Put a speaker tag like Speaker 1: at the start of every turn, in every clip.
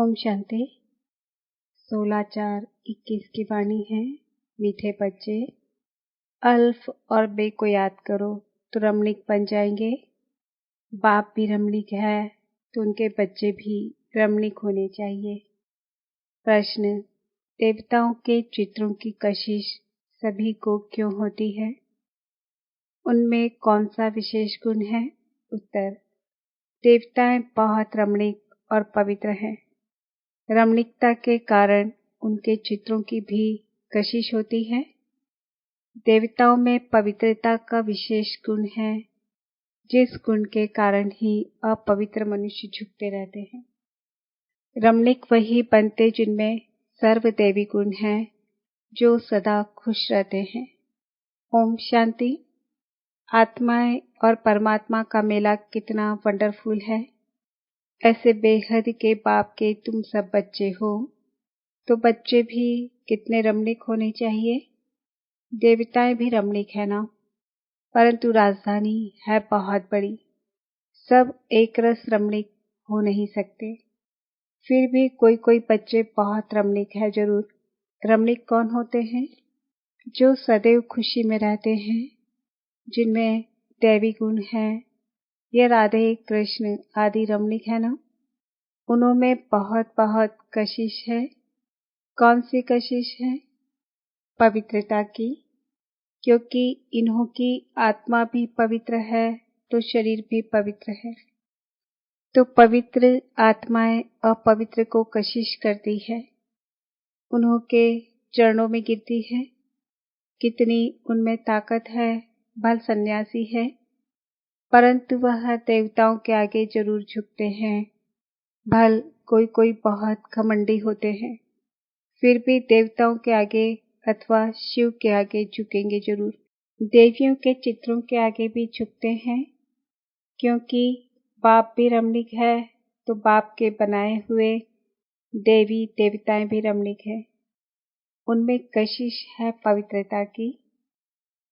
Speaker 1: ओम शांति। 16/4/21 की वाणी है। मीठे बच्चे, अल्फ और बे को याद करो तो रमणीक बन जाएंगे। बाप भी रमणीक है तो उनके बच्चे भी रमणीक होने चाहिए। प्रश्न: देवताओं के चित्रों की कशिश सभी को क्यों होती है? उनमें कौन सा विशेष गुण है? उत्तर: देवताएं बहुत रमणीक और पवित्र हैं। रमणीकता के कारण उनके चित्रों की भी कशिश होती है। देवताओं में पवित्रता का विशेष गुण है, जिस गुण के कारण ही अपवित्र मनुष्य झुकते रहते हैं। रमणीक वही बनते जिनमें सर्वदेवी गुण है, जो सदा खुश रहते हैं। ओम शांति। आत्माएं और परमात्मा का मेला कितना वंडरफुल है। ऐसे बेहद के बाप के तुम सब बच्चे हो, तो बच्चे भी कितने रमणीक होने चाहिए। देवताएं भी रमणीक है ना, परंतु राजधानी है बहुत बड़ी। सब एक रस रमणीक हो नहीं सकते। फिर भी कोई कोई बच्चे बहुत रमणीक है जरूर। रमणीक कौन होते हैं? जो सदैव खुशी में रहते हैं, जिनमें दैवी गुण है। ये राधे कृष्ण आदि रमणीक है ना। उनमें बहुत बहुत कशिश है। कौन सी कशिश है? पवित्रता की। क्योंकि इन्हों की आत्मा भी पवित्र है तो शरीर भी पवित्र है। तो पवित्र आत्माएं अपवित्र को कशिश करती है, उन्हों के चरणों में गिरती है। कितनी उनमें ताकत है, भल सन्यासी है, परंतु वह देवताओं के आगे जरूर झुकते हैं। भल कोई कोई बहुत घमंडी होते हैं, फिर भी देवताओं के आगे अथवा शिव के आगे झुकेंगे जरूर। देवियों के चित्रों के आगे भी झुकते हैं, क्योंकि बाप भी रमणीक है तो बाप के बनाए हुए देवी देवताएं भी रमणीक है। उनमें कशिश है पवित्रता की।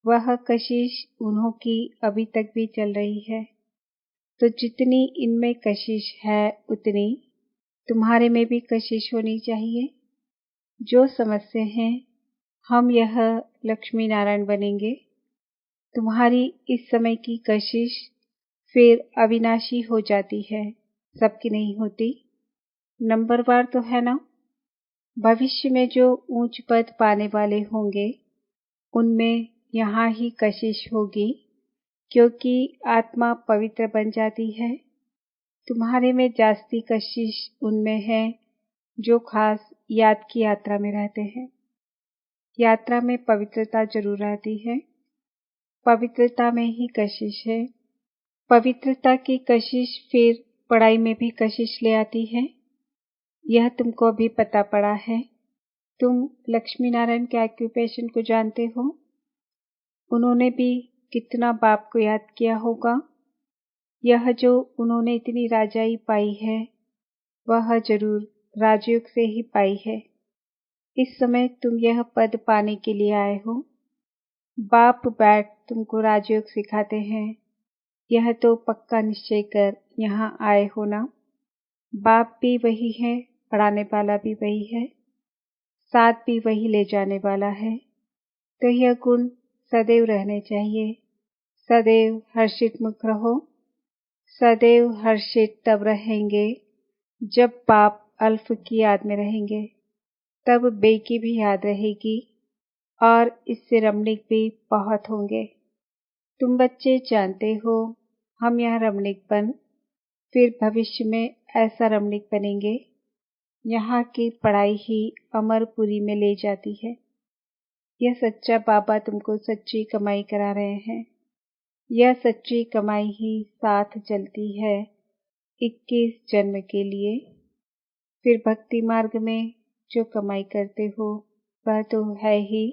Speaker 1: वह कशिश उन्हों की अभी तक भी चल रही है। तो जितनी इनमें कशिश है उतनी तुम्हारे में भी कशिश होनी चाहिए। जो समझते हैं हम यह लक्ष्मी नारायण बनेंगे, तुम्हारी इस समय की कशिश फिर अविनाशी हो जाती है, सबकी नहीं होती। नंबरवार तो है ना। भविष्य में जो ऊंच पद पाने वाले होंगे, उनमें यहाँ ही कशिश होगी, क्योंकि आत्मा पवित्र बन जाती है। तुम्हारे में जास्ती कशिश उनमें है जो खास याद की यात्रा में रहते हैं। यात्रा में पवित्रता जरूर रहती है। पवित्रता में ही कशिश है। पवित्रता की कशिश फिर पढ़ाई में भी कशिश ले आती है। यह तुमको अभी पता पड़ा है। तुम लक्ष्मी नारायण के ऑक्यूपेशन को जानते हो। उन्होंने भी कितना बाप को याद किया होगा। यह जो उन्होंने इतनी राजाई पाई है, वह जरूर राजयोग से ही पाई है। इस समय तुम यह पद पाने के लिए आए हो। बाप बैठ तुमको राजयोग सिखाते हैं, यह तो पक्का निश्चय कर यहाँ आए हो ना। बाप भी वही है, पढ़ाने वाला भी वही है, साथ भी वही ले जाने वाला है। तो यह गुण सदैव रहने चाहिए। सदैव हर्षित मुख रहो। सदैव हर्षित तब रहेंगे जब बाप अल्फ की याद में रहेंगे, तब बे की भी याद रहेगी और इससे रमणीक भी बहुत होंगे। तुम बच्चे जानते हो हम यहाँ रमणीक बन फिर भविष्य में ऐसा रमणीक बनेंगे। यहाँ की पढ़ाई ही अमरपुरी में ले जाती है। यह सच्चा बाबा तुमको सच्ची कमाई करा रहे हैं। यह सच्ची कमाई ही साथ चलती है 21 जन्म के लिए। फिर भक्ति मार्ग में जो कमाई करते हो, वह तो है ही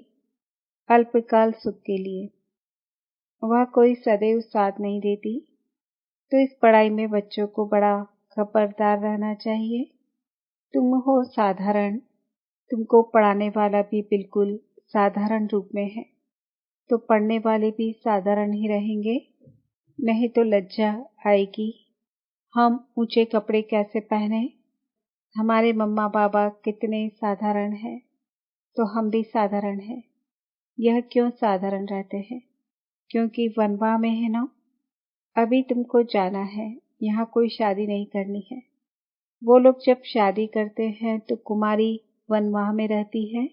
Speaker 1: अल्पकाल सुख के लिए। वह कोई सदैव साथ नहीं देती। तो इस पढ़ाई में बच्चों को बड़ा खबरदार रहना चाहिए। तुम हो साधारण, तुमको पढ़ाने वाला भी बिल्कुल साधारण रूप में है, तो पढ़ने वाले भी साधारण ही रहेंगे। नहीं तो लज्जा आएगी। हम ऊंचे कपड़े कैसे पहने? हमारे मम्मा पापा कितने साधारण हैं, तो हम भी साधारण हैं। यह क्यों साधारण रहते हैं? क्योंकि वनवाह में है ना। अभी तुमको जाना है, यहाँ कोई शादी नहीं करनी है। वो लोग जब शादी करते हैं तो कुमारी वनवाह में रहती है,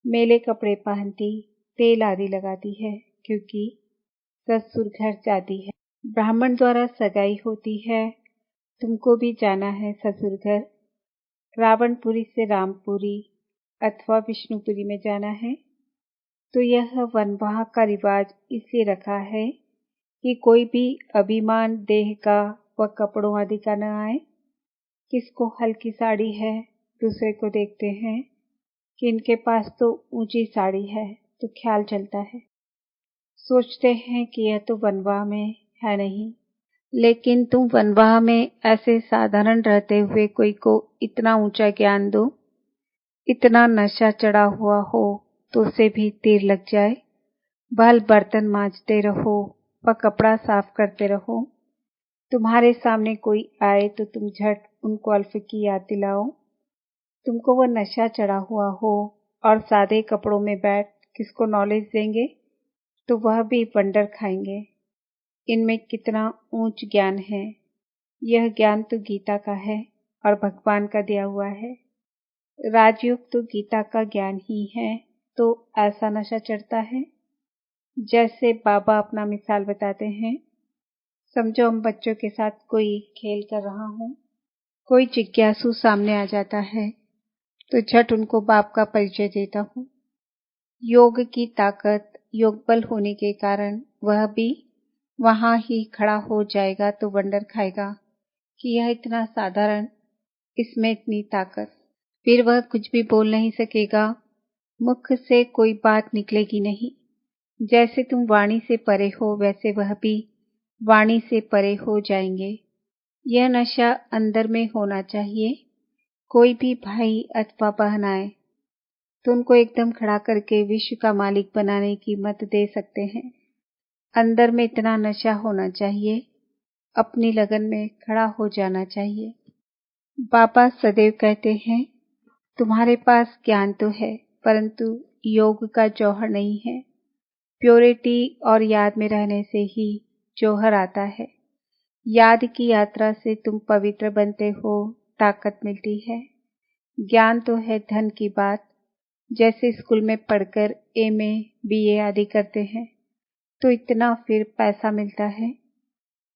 Speaker 1: मेले कपड़े पहनती, तेल आदि लगाती है, क्योंकि ससुर घर जाती है। ब्राह्मण द्वारा सगाई होती है। तुमको भी जाना है ससुर घर। रावणपुरी से रामपुरी अथवा विष्णुपुरी में जाना है। तो यह वनवाह का रिवाज इसलिए रखा है कि कोई भी अभिमान देह का व कपड़ों आदि का न आए। किसको हल्की साड़ी है, दूसरे को देखते हैं कि इनके पास तो ऊंची साड़ी है, तो ख्याल चलता है। सोचते हैं कि यह तो वनवाह में है नहीं। लेकिन तुम वनवाह में ऐसे साधारण रहते हुए कोई को इतना ऊंचा ज्ञान दो, इतना नशा चढ़ा हुआ हो तो उसे भी तीर लग जाए। भल बर्तन मांजते रहो व कपड़ा साफ करते रहो। तुम्हारे सामने कोई आए तो तुम झट उनको अल्फ की याद दिलाओ। तुमको वो नशा चढ़ा हुआ हो और सादे कपड़ों में बैठ किसको नॉलेज देंगे तो वह भी वंडर खाएंगे। इनमें कितना ऊंच ज्ञान है। यह ज्ञान तो गीता का है और भगवान का दिया हुआ है। राजयोग तो गीता का ज्ञान ही है, तो ऐसा नशा चढ़ता है। जैसे बाबा अपना मिसाल बताते हैं। समझो हम बच्चों के साथ कोई खेल कर रहा हूँ। कोई जिज्ञासु सामने आ जाता है तो झट उनको बाप का परिचय देता हूँ। योग की ताकत, योग बल होने के कारण वह भी वहां ही खड़ा हो जाएगा तो वंडर खाएगा कि यह इतना साधारण, इसमें इतनी ताकत। फिर वह कुछ भी बोल नहीं सकेगा, मुख से कोई बात निकलेगी नहीं। जैसे तुम वाणी से परे हो वैसे वह भी वाणी से परे हो जाएंगे। यह नशा अंदर में होना चाहिए। कोई भी भाई अथवा बहन आए तो उनको एकदम खड़ा करके विश्व का मालिक बनाने की मत दे सकते हैं। अंदर में इतना नशा होना चाहिए, अपनी लगन में खड़ा हो जाना चाहिए। बाबा सदैव कहते हैं, तुम्हारे पास ज्ञान तो है परंतु योग का जौहर नहीं है। प्योरिटी और याद में रहने से ही जौहर आता है। याद की यात्रा से तुम पवित्र बनते हो, ताकत मिलती है। ज्ञान तो है धन की बात। जैसे स्कूल में पढ़कर एमए, बीए आदि करते हैं तो इतना फिर पैसा मिलता है।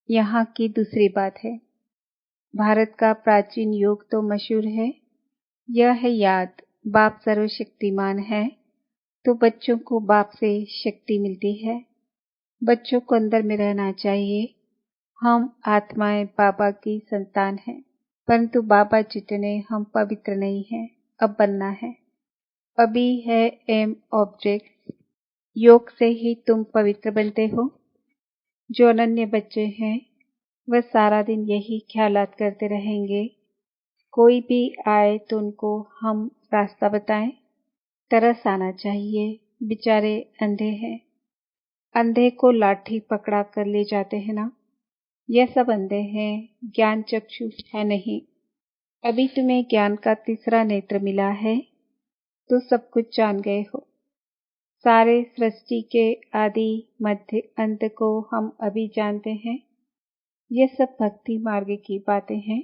Speaker 1: यहाँ की दूसरी बात है। भारत का प्राचीन योग तो मशहूर है। यह है याद। बाप सर्वशक्तिमान है तो बच्चों को बाप से शक्ति मिलती है। बच्चों को अंदर में रहना चाहिए। हम आत्माएं बाबा की संतान हैं, परंतु बाबा जितने हम पवित्र नहीं हैं। अब बनना है। अभी है एम ऑब्जेक्ट। योग से ही तुम पवित्र बनते हो। जो अनन्य बच्चे हैं वह सारा दिन यही ख्यालात करते रहेंगे। कोई भी आए तो उनको हम रास्ता बताएं। तरस आना चाहिए। बेचारे अंधे हैं। अंधे को लाठी पकड़ा कर ले जाते हैं ना। यह सब अंधे हैं, ज्ञान चक्षु है नहीं। अभी तुम्हें ज्ञान का तीसरा नेत्र मिला है तो सब कुछ जान गए हो। सारे सृष्टि के आदि मध्य अंत को हम अभी जानते हैं। ये सब भक्ति मार्ग की बातें हैं।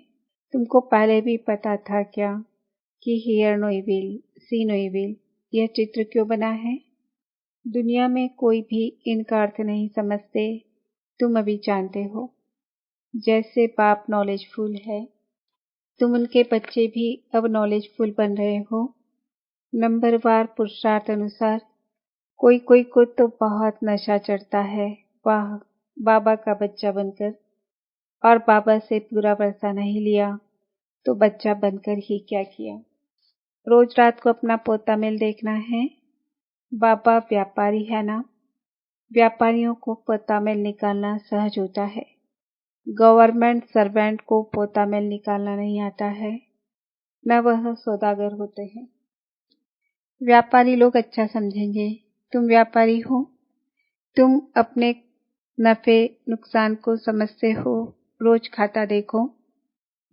Speaker 1: तुमको पहले भी पता था क्या कि hear no evil, see no evil, यह चित्र क्यों बना है? दुनिया में कोई भी इनका अर्थ नहीं समझते, तुम अभी जानते हो। जैसे बाप नॉलेजफुल है, तुम उनके बच्चे भी अब नॉलेजफुल बन रहे हो। नंबरवार पुरुषार्थ अनुसार कोई कोई को तो बहुत नशा चढ़ता है, वाह, बाबा का बच्चा बनकर। और बाबा से पूरा वर्षा नहीं लिया तो बच्चा बनकर ही क्या किया। रोज रात को अपना पोता मिल देखना है। बाबा व्यापारी है ना। व्यापारियों को पोता मिल निकालना सहज होता है। गवर्नमेंट सर्वेंट को पोता मिल निकालना नहीं आता है, न वह सौदागर होते हैं। व्यापारी लोग अच्छा समझेंगे तुम व्यापारी हो। तुम अपने नफे नुकसान को समझते हो। रोज खाता देखो,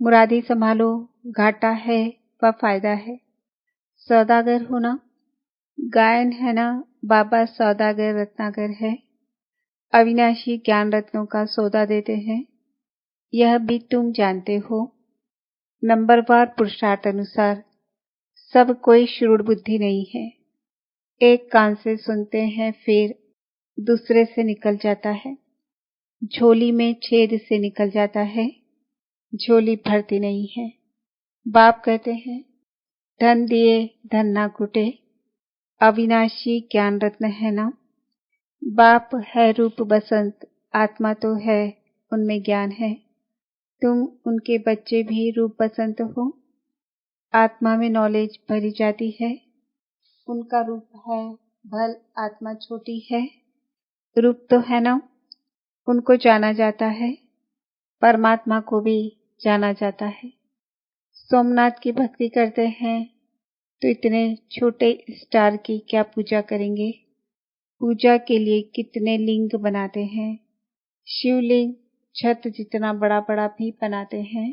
Speaker 1: मुरादी संभालो, घाटा है व फायदा है। सौदागर हो ना, गायन है ना, बाबा सौदागर रत्नाकर है। अविनाशी ज्ञान रत्नों का सौदा देते हैं, यह भी तुम जानते हो। नंबरवार पुरुषार्थ अनुसार सब कोई श्रूड बुद्धि नहीं है। एक कान से सुनते हैं फिर दूसरे से निकल जाता है, झोली में छेद से निकल जाता है, झोली भरती नहीं है। बाप कहते हैं धन दिए धन ना घुटे, अविनाशी ज्ञान रत्न है ना। बाप है रूप बसंत, आत्मा तो है, उनमें ज्ञान है। तुम उनके बच्चे भी रूप बसंत हो। आत्मा में नॉलेज भरी जाती है, उनका रूप है, भल आत्मा छोटी है। रूप तो है ना, उनको जाना जाता है, परमात्मा को भी जाना जाता है। सोमनाथ की भक्ति करते हैं तो इतने छोटे स्टार की क्या पूजा करेंगे। पूजा के लिए कितने लिंग बनाते हैं, शिवलिंग छत जितना बड़ा बड़ा भी बनाते हैं।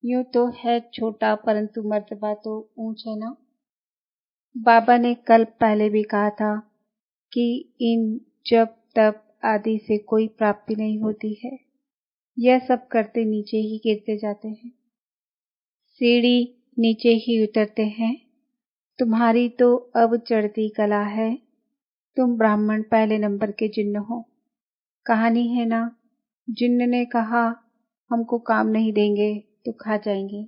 Speaker 1: यूं तो है छोटा परंतु मर्तबा तो ऊंच है ना। बाबा ने कल पहले भी कहा था कि इन जब तब आदि से कोई प्राप्ति नहीं होती है, यह सब करते नीचे ही गिरते जाते हैं, सीढ़ी नीचे ही उतरते हैं। तुम्हारी तो अब चढ़ती कला है, तुम ब्राह्मण पहले नंबर के जिन्न हो। कहानी है ना, जिन्न ने कहा हमको काम नहीं देंगे तो खा जाएंगे,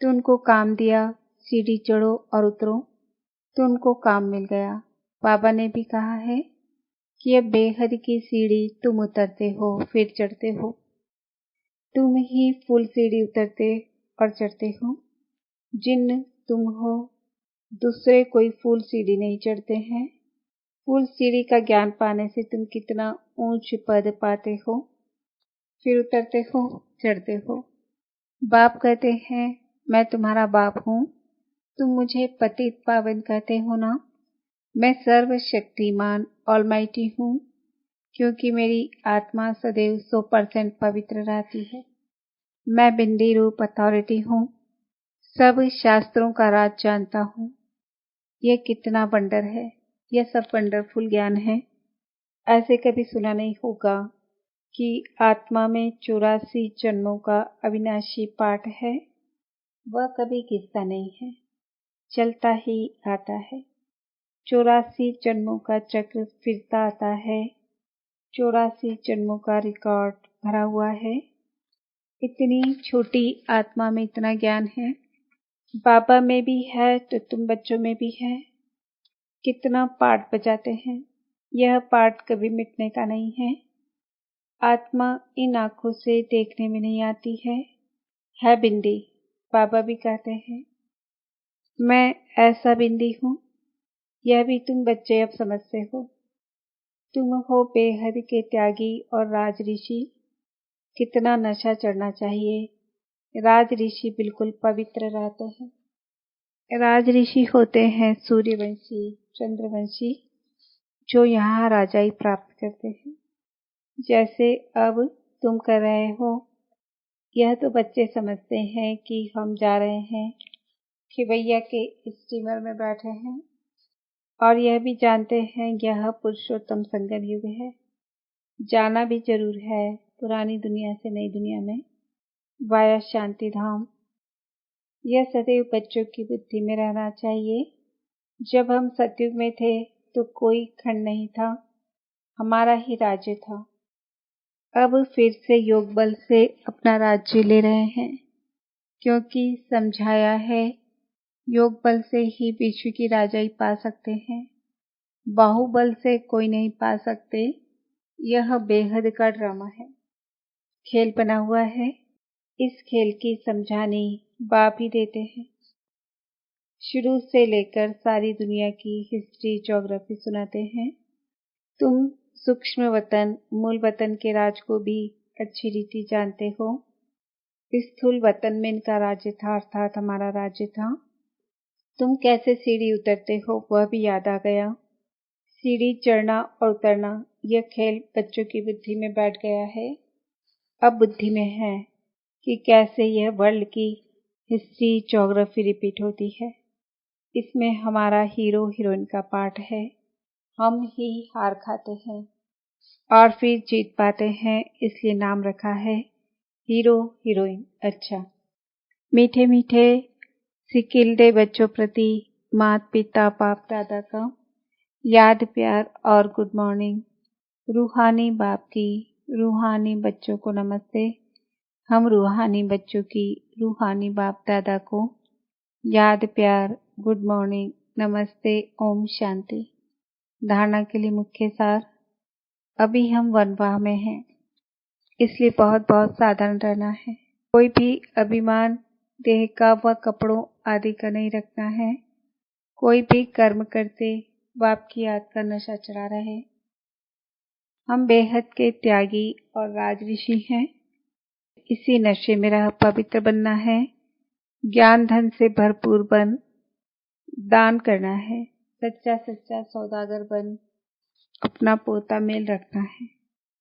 Speaker 1: तो उनको काम दिया, सीढ़ी चढ़ो और उतरो, तो उनको काम मिल गया। बाबा ने भी कहा है कि यह बेहद की सीढ़ी तुम उतरते हो फिर चढ़ते हो, तुम ही फुल सीढ़ी उतरते और चढ़ते हो। जिन्न तुम हो, दूसरे कोई फुल सीढ़ी नहीं चढ़ते हैं। फुल सीढ़ी का ज्ञान पाने से तुम कितना ऊंच पद पाते हो, फिर उतरते हो, चढ़ते हो। बाप कहते हैं मैं तुम्हारा बाप हूँ, तुम मुझे पतित पावन कहते हो ना। मैं सर्वशक्तिमान ऑलमाइटी हूँ, क्योंकि मेरी आत्मा सदैव 100% पवित्र रहती है। मैं बिंदी रूप अथॉरिटी हूँ, सब शास्त्रों का राज जानता हूँ। यह कितना वंडर है, यह सब वंडरफुल ज्ञान है। ऐसे कभी सुना नहीं होगा कि आत्मा में 84 जन्मों का अविनाशी पाठ है। वह कभी गिरता नहीं है, चलता ही आता है। 84 जन्मों का चक्र फिरता आता है, 84 जन्मों का रिकॉर्ड भरा हुआ है। इतनी छोटी आत्मा में इतना ज्ञान है, बाबा में भी है तो तुम बच्चों में भी है। कितना पाठ बजाते हैं, यह पाठ कभी मिटने का नहीं है। आत्मा इन आंखों से देखने में नहीं आती है बिंदी। बाबा भी कहते हैं मैं ऐसा बिंदी हूँ, यह भी तुम बच्चे अब समझते हो। तुम हो बेहद के त्यागी और राज ऋषि। कितना नशा चढ़ना चाहिए, राज ऋषि बिल्कुल पवित्र रहते हैं। राज ऋषि होते हैं सूर्यवंशी, चंद्रवंशी, जो यहाँ राजाई प्राप्त करते हैं, जैसे अब तुम कर रहे हो। यह तो बच्चे समझते हैं कि हम जा रहे हैं, खिवैया के स्टीमर में बैठे हैं, और यह भी जानते हैं यह पुरुषोत्तम संगम युग है। जाना भी जरूर है पुरानी दुनिया से नई दुनिया में, वाया शांति धाम। यह सदैव बच्चों की बुद्धि में रहना चाहिए। जब हम सतयुग में थे तो कोई खंड नहीं था, हमारा ही राज्य था। अब फिर से योग बल से अपना राज्य ले रहे हैं, क्योंकि समझाया है योग बल से ही विश्व की राजाई पा सकते हैं, बाहुबल से कोई नहीं पा सकते। यह बेहद का ड्रामा है, खेल बना हुआ है। इस खेल की समझानी बाप ही देते हैं। शुरू से लेकर सारी दुनिया की हिस्ट्री ज्योग्राफी सुनाते हैं। तुम सूक्ष्म वतन मूल वतन के राज को भी अच्छी रीति जानते हो। स्थूल वतन में इनका राज्य था, अर्थात हमारा राज्य था। तुम कैसे सीढ़ी उतरते हो वह भी याद आ गया। सीढ़ी चढ़ना और उतरना, यह खेल बच्चों की बुद्धि में बैठ गया है। अब बुद्धि में है कि कैसे यह वर्ल्ड की हिस्ट्री ज्योग्राफी रिपीट होती है। इसमें हमारा हीरो हीरोइन का पार्ट है। हम ही हार खाते हैं और फिर जीत पाते हैं, इसलिए नाम रखा है हीरो हीरोइन। अच्छा, मीठे मीठे सिकिलदे बच्चों प्रति माता पिता बाप दादा का याद प्यार और गुड मॉर्निंग। रूहानी बाप की रूहानी बच्चों को नमस्ते। हम रूहानी बच्चों की रूहानी बाप दादा को याद प्यार गुड मॉर्निंग नमस्ते ओम शांति। धारणा के लिए मुख्य सार। अभी हम वनवाह में हैं, इसलिए बहुत बहुत सावधान रहना है। कोई भी अभिमान देह का व कपड़ों आदि का नहीं रखना है। कोई भी कर्म करते बाप की याद का नशा चढ़ा रहे। हम बेहद के त्यागी और राजऋषि हैं। इसी नशे में रह पवित्र बनना है। ज्ञान धन से भरपूर बन दान करना है। सच्चा सच्चा सौदागर बन अपना पोता मेल रखना है।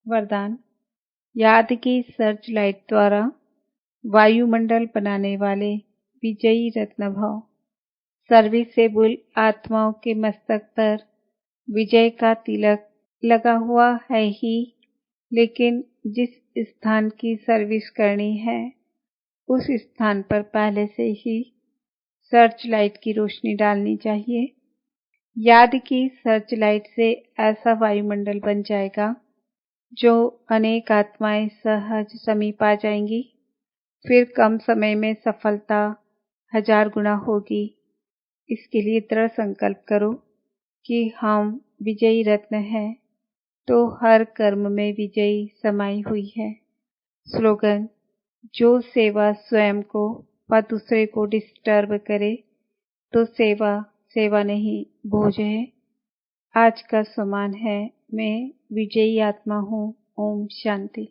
Speaker 1: वरदान। याद की सर्च लाइट द्वारा वायुमंडल बनाने वाले विजयी रत्न भव। सर्विसेबल आत्माओं के मस्तक पर विजय का तिलक लगा हुआ है ही, लेकिन जिस स्थान की सर्विस करनी है उस स्थान पर पहले से ही सर्च लाइट की रोशनी डालनी चाहिए। याद की सर्च लाइट से ऐसा वायुमंडल बन जाएगा जो अनेक आत्माएं सहज समीप आ जाएंगी। फिर कम समय में सफलता 1000 गुना होगी। इसके लिए दृढ़ संकल्प करो कि हम विजयी रत्न हैं, तो हर कर्म में विजयी समाई हुई है। स्लोगन। जो सेवा स्वयं को व दूसरे को डिस्टर्ब करे तो सेवा सेवा नहीं बोझ है। आज का सम्मान है। मैं विजयी आत्मा हूँ। ओम शांति।